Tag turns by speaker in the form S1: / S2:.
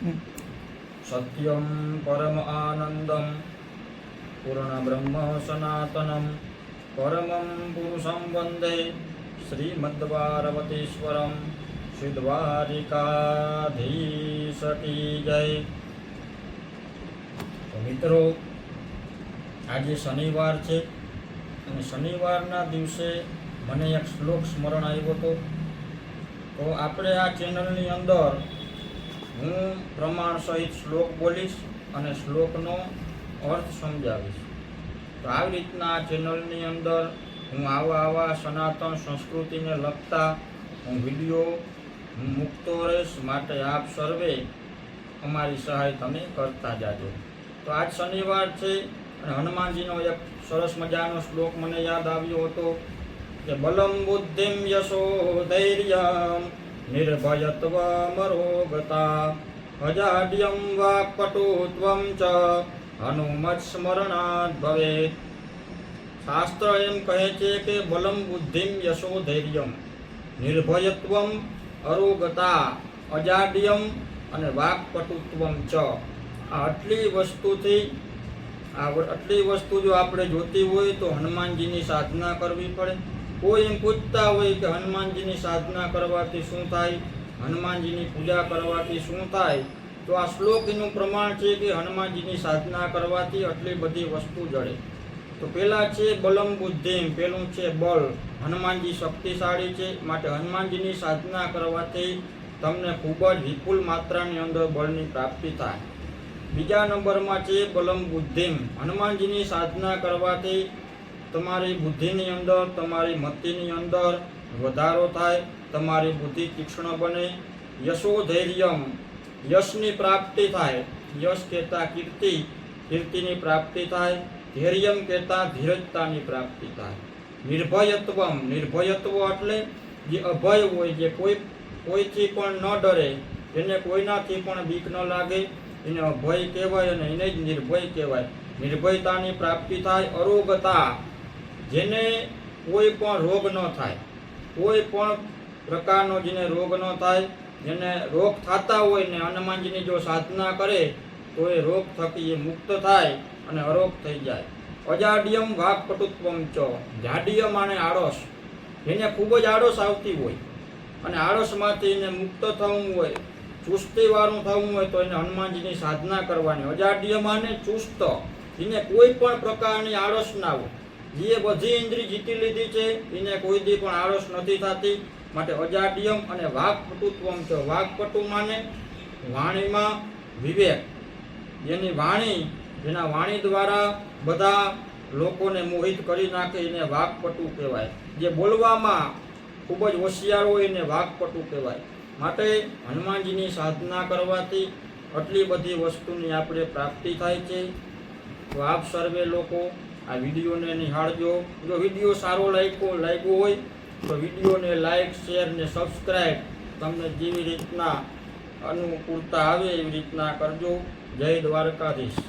S1: सत्यं परम आनंदम पूर्ण ब्रह्म सनातनम परमं पुरुषं वंदे श्रीमद्वारवतीश्वरम श्रीद्वारिकाधीश की जय। तो मित्रों, आज शनिवार है અને શનિવારના દિવસે મને એક શ્લોક સ્મરણ આવ્યો હતો। તો આપણે આ ચેનલની અંદર હું પ્રમાણ સહિત શ્લોક બોલીશ અને શ્લોકનો અર્થ સમજાવીશ। તો આવી રીતના આ ચેનલની અંદર હું આવા સનાતન સંસ્કૃતિને લગતા હું વિડીયો મૂકતો રહીશ, માટે આપ સર્વે અમારી સહાય તમે કરતા જાજો। તો આજ શનિવાર છે અને હનુમાનજીનો એક સરસ મજાનો શ્લોક મને યાદ આવ્યો હતો કે બલમ બુદ્ધિમ યશો ધૈર્યમ નિર્ભયત્વમરોગતા અજાડ્યમ વાક્પટુત્વમ ચ હનુમત સ્મરણાદ ભવેત। શાસ્ત્ર એમ કહે છે કે બલમ બુદ્ધિમ યશો ધૈર્યમ નિર્ભયત્વમ અરોગતા અજાડ્યમ અને વાક્પટુત્વમ ચ, આ આટલી વસ્તુ જો આપણે જોતી હોય તો હનુમાનજીની સાધના કરવી પડે। કોઈ એમ પૂછતા હોય કે હનુમાનજીની સાધના કરવાથી શું થાય, હનુમાનજીની પૂજા કરવાથી શું થાય, તો આ શ્લોક એનું પ્રમાણ છે કે હનુમાનજીની સાધના કરવાથી આટલી બધી વસ્તુ જડે। તો પહેલાં છે બલમ બુદ્ધિમ, પહેલું છે બળ। હનુમાનજી શક્તિશાળી છે, માટે હનુમાનજીની સાધના કરવાથી તમને ખૂબ જ વિપુલ માત્રાની અંદર બળની પ્રાપ્તિ થાય। બીજા નંબરમાં છે બલમ બુદ્ધિમ, હનુમાનજીની સાધના કરવાથી તમારી બુદ્ધિની અંદર, તમારી મતિની અંદર વધારો થાય, તમારી બુદ્ધિ તીક્ષ્ણ બને। યશો ધૈર્યમ, યશની પ્રાપ્તિ થાય, યશ કહેતા કીર્તિ, કીર્તિની પ્રાપ્તિ થાય। ધૈર્યમ કહેતા ધીરજતાની પ્રાપ્તિ થાય। નિર્ભયત્વમ, નિર્ભયત્વ એટલે જે અભય હોય, જે કોઈથી પણ ન ડરે, એને કોઈનાથી પણ બીક ન લાગે, એને અભય કહેવાય અને એને જ નિર્ભય કહેવાય। નિર્ભયતાની પ્રાપ્તિ થાય। અરોગતા, જેને કોઈ પણ રોગ ન થાય, કોઈ પણ પ્રકારનો જેને રોગ ન થાય, જેને રોગ થતા હોય ને હનુમાનજીની જો સાધના કરે તો એ રોગ થકી એ મુક્ત થાય અને અરોગ થઈ જાય। અજાડ્યમ વાક્પટુત્વમ ચ, જાડ્ય માને આળસ, જેને ખૂબ જ આળસ આવતી હોય અને આળસમાંથી એને મુક્ત થવું હોય, ચુસ્તીવાળું થવું હોય તો એને હનુમાનજીની સાધના કરવાની। અજાડ્ય માને ચુસ્ત, એને કોઈ પણ પ્રકારની આળસ ના હોય, જે બધી ઇન્દ્રિય જીતી લીધી છે એને કોઈ દી પણ આળસ નથી થતી, માટે અજાડ્યમ। અને વાક્પટુત્વમ છે, વાક્પટુ માને વાણીમાં વિવેક, જેની વાણી, જેના વાણી દ્વારા બધા લોકોને મોહિત કરી નાખે એને વાક્પટુ કહેવાય। જે બોલવામાં ખૂબ જ હોશિયાર હોય એને વાક્પટુ કહેવાય। માટે હનુમાનજીની સાધના કરવાથી આટલી બધી વસ્તુની આપણે પ્રાપ્તિ થાય છે। તો આપ સર્વે લોકો આ વિડીયોને નિહાળજો। જો વિડીયો સારો લાગ્યો હોય તો વિડીયોને લાઈક, શેર ને સબસ્ક્રાઈબ તમને જેવી રીતના અનુકૂળતા આવે એવી રીતના કરજો। જય દ્વારકાધીશ।